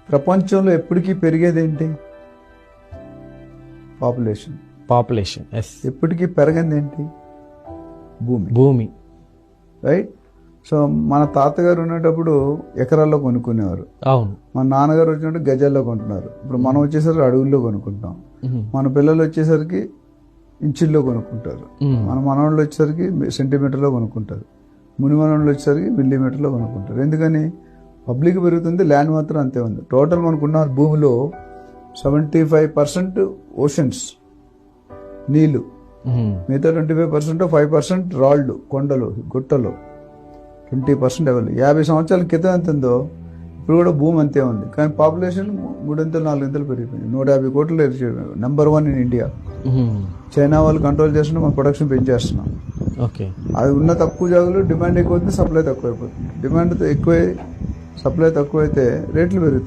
ప్రపంచంలో ఎప్పటికీ పెరిగేది ఏంటి? పాపులేషన్. ఎప్పటికీ పెరగంది ఏంటి? భూమి. రైట్. సో మన తాతగారు ఉండేటప్పుడు ఎకరాల్లో కొనుక్కునేవారు. అవును. మన నాన్నగారు వచ్చినట్టు గజాల్లో కొంటున్నారు. ఇప్పుడు మనం వచ్చేసరికి అడవుల్లో కొనుక్కుంటాం. మన పిల్లలు వచ్చేసరికి ఇంచుల్లో కొనుక్కుంటారు. మన మనవాళ్ళు వచ్చేసరికి సెంటీమీటర్లో కొనుక్కుంటారు. ముని మనవాళ్ళు వచ్చేసరికి మిల్లీమీటర్లో కొనుక్కుంటారు. ఎందుకని? పబ్లిక్ పెరుగుతుంది, ల్యాండ్ మాత్రం అంతే ఉంది. టోటల్ మనకున్న భూమిలో 75% ఓషన్స్, నీళ్లు, మిగతా 25% 5% రాళ్ళు, కొండలు, గుట్టలు, 20% ఎవరు. 50 సంవత్సరాల క్రితం ఎంత ఉందో ఇప్పుడు కూడా భూమి అంతే ఉంది. కానీ పాపులేషన్ 3-4 పెరిగిపోయింది. 150 కోట్లు నెంబర్ 1 ఇన్ ఇండియా. చైనా వాళ్ళు కంట్రోల్ చేస్తున్నాం, మన ప్రొడక్షన్ పెంచేస్తున్నాం. అది ఉన్న తక్కువ జాగాలో డిమాండ్ ఎక్కువ అవుతుంది, సప్లై తక్కువ అయిపోతుంది. డిమాండ్ ఎక్కువ, సప్లై తక్కువ అయితే రేట్లు పెరుగుతాయి.